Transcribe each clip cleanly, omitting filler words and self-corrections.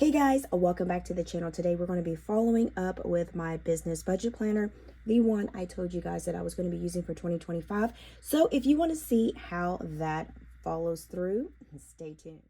Hey guys, welcome back to the channel. Today we're going to be following up with my business budget planner, the one I told you guys that I was going to be using for 2025. So if you want to see how that follows through, stay tuned.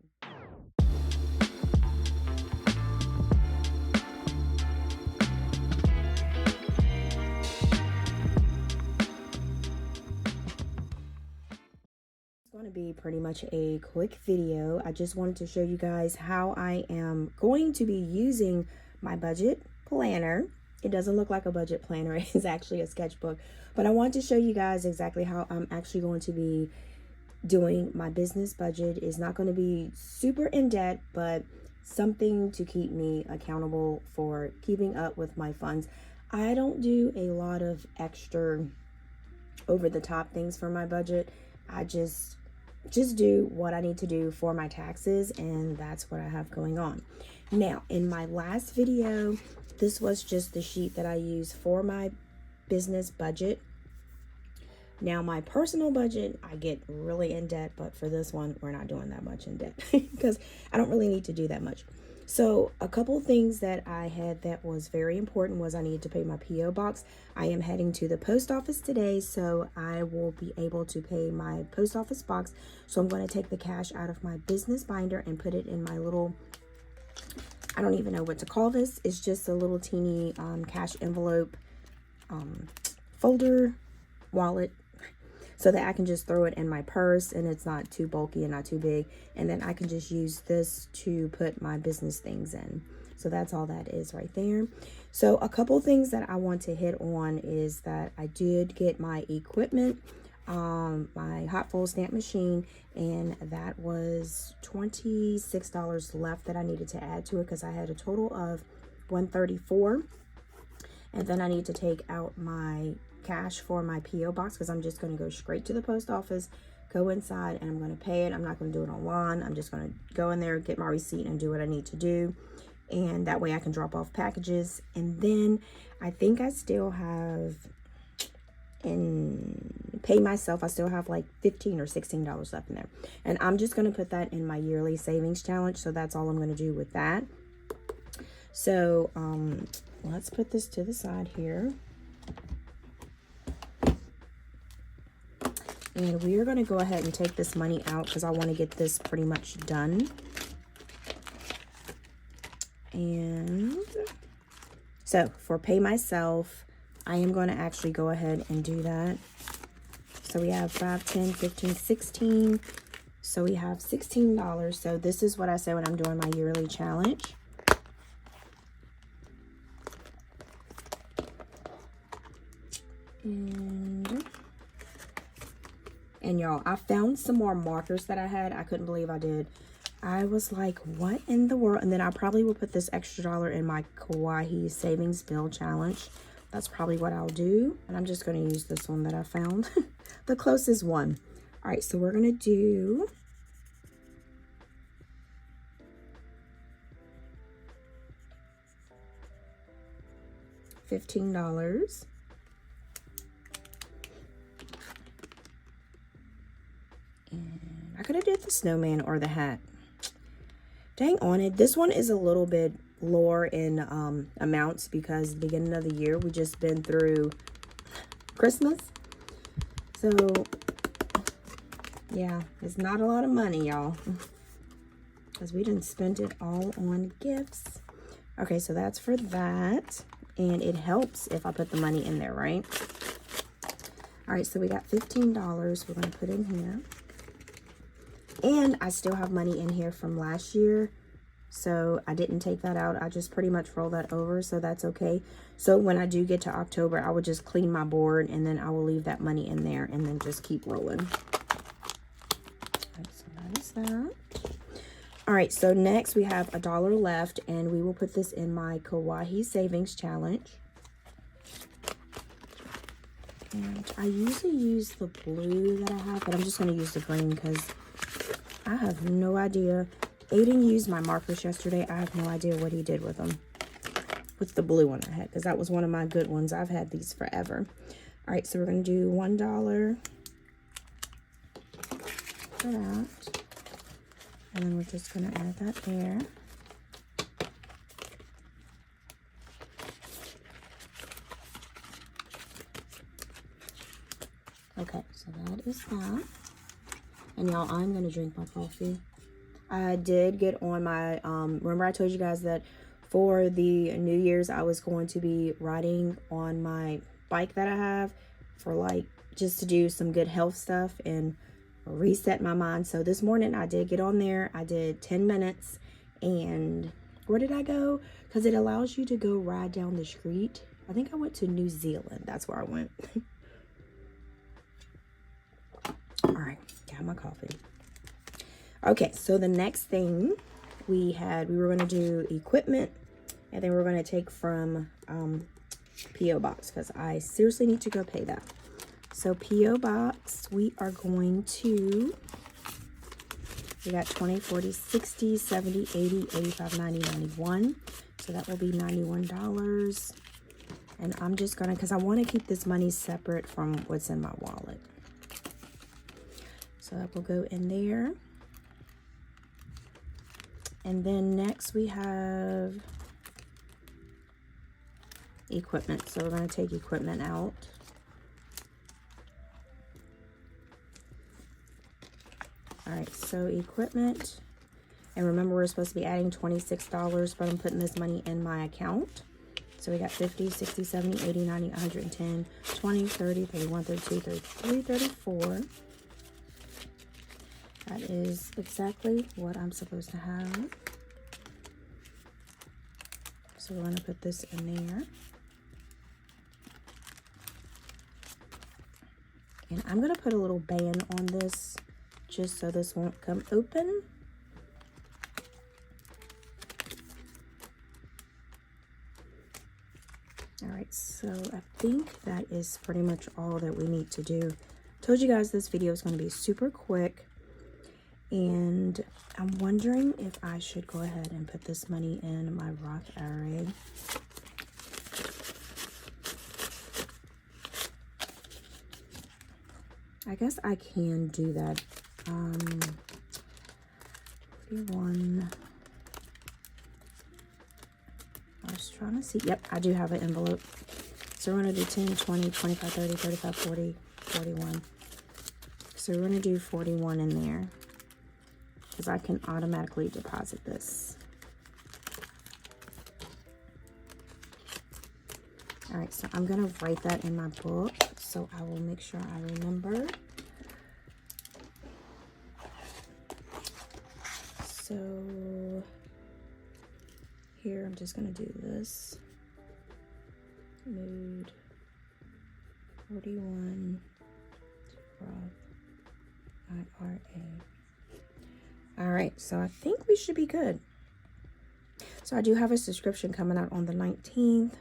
Going to be pretty much a quick video. I just wanted to show you guys how I am going to be using my budget planner. It doesn't look like a budget planner, it's actually a sketchbook, but I want to show you guys exactly how I'm actually going to be doing my business budget. Is not going to be super in debt, but something to keep me accountable for keeping up with my funds. I don't do a lot of extra over the top things for my budget. I just do what I need to do for my taxes, and that's what I have going on. Now, in my last video, this was just the sheet that I use for my business budget. Now, my personal budget, I get really in debt, but for this one, we're not doing that much in debt because I don't really need to do that much. So a couple of things that I had that was very important was I needed to pay my P.O. box. I am heading to the post office today, so I will be able to pay my post office box. So I'm going to take the cash out of my business binder and put it in my little, I don't even know what to call this. It's just a little teeny cash envelope folder wallet, so that I can just throw it in my purse and it's not too bulky and not too big. And then I can just use this to put my business things in. So that's all that is right there. So a couple things that I want to hit on is that I did get my equipment, my hot fold stamp machine, and that was $26 left that I needed to add to it because I had a total of $134. And then I need to take out my cash for my P.O. box because I'm just going to go straight to the post office, go inside, and I'm going to pay it. I'm not going to do it online. I'm just going to go in there, get my receipt, and do what I need to do. And that way I can drop off packages. And then I think I still have, and pay myself, I still have like $15 or $16 left in there. And I'm just going to put that in my yearly savings challenge. So that's all I'm going to do with that. So let's put this to the side here. And we are going to go ahead and take this money out because I want to get this pretty much done. And so for pay myself, I am going to actually go ahead and do that. So we have 5, 10, 15, 16. So we have $16. So this is what I say when I'm doing my yearly challenge. And y'all, I found some more markers that I had. I couldn't believe I did. I was like, what in the world? And then I probably will put this extra dollar in my Kawaii savings bill challenge. That's probably what I'll do. And I'm just going to use this one that I found. The closest one. All right, so we're going to do $15. And I could have did the snowman or the hat. Dang on it. This one is a little bit lower in amounts because the beginning of the year, we just been through Christmas. So yeah, it's not a lot of money, y'all, because we didn't spend it all on gifts. Okay, so that's for that. And it helps if I put the money in there, right? All right, so we got $15 we're going to put in here. And I still have money in here from last year. So I didn't take that out. I just pretty much roll that over. So that's okay. So when I do get to October, I will just clean my board and then I will leave that money in there and then just keep rolling. So that is that. All right. So next we have $1 left and we will put this in my Kawaii savings challenge. And I usually use the blue that I have, but I'm just going to use the green because I have no idea. Aiden used my markers yesterday. I have no idea what he did with them. With the blue one I had, because that was one of my good ones. I've had these forever. All right, so we're going to do $1 for that. And then we're just going to add that there. Okay, so that is that. And y'all, I'm gonna drink my coffee. I did get on my, remember I told you guys that for the New Year's, I was going to be riding on my bike that I have for like, just to do some good health stuff and reset my mind. So this morning I did get on there. I did 10 minutes and where did I go? Because it allows you to go ride down the street. I think I went to New Zealand. That's where I went. All right, got my coffee. Okay, so the next thing we were going to do equipment, and then we're going to take from P.O. Box because I seriously need to go pay that. So P.O. Box, we are going to, we got 20, 40, 60, 70, 80, 85, 90, 91. So that will be $91. And I'm just going to, because I want to keep this money separate from what's in my wallet. So that will go in there. And then next we have equipment. So we're going to take equipment out. All right, so equipment. And remember, we're supposed to be adding $26, but I'm putting this money in my account. So we got 50, 60, 70, 80, 90, 110, 20, 30, 31, 32, 33, 34. That is exactly what I'm supposed to have. So we're going to put this in there. And I'm going to put a little band on this just so this won't come open. All right, so I think that is pretty much all that we need to do. Told you guys this video is going to be super quick. And I'm wondering if I should go ahead and put this money in my Roth IRA. I guess I can do that. 41. I was trying to see. Yep, I do have an envelope. So we're going to do 10, 20, 25, 30, 35, 40, 41. So we're going to do 41 in there, because I can automatically deposit this. All right, so I'm gonna write that in my book so I will make sure I remember. So here, I'm just gonna do this. Mood 41 Roth IRA. All right, so I think we should be good. So I do have a subscription coming out on the 19th.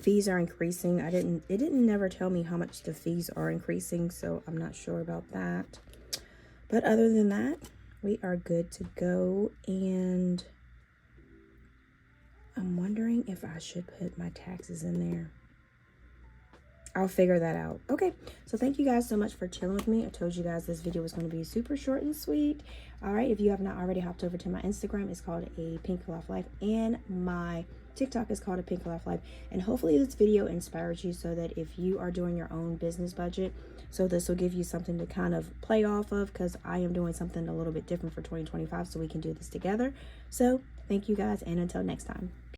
Fees are increasing. It didn't never tell me how much the fees are increasing, so I'm not sure about that. But other than that, we are good to go. And I'm wondering if I should put my taxes in there. I'll figure that out. Okay, so thank you guys so much for chilling with me. I told you guys this video was going to be super short and sweet. All right, if you have not already hopped over to my Instagram, it's called APinkeClothlife, and my TikTok is called APinkeClothlife. And hopefully this video inspires you so that if you are doing your own business budget, so this will give you something to kind of play off of, because I am doing something a little bit different for 2025, so we can do this together. So thank you guys, and until next time.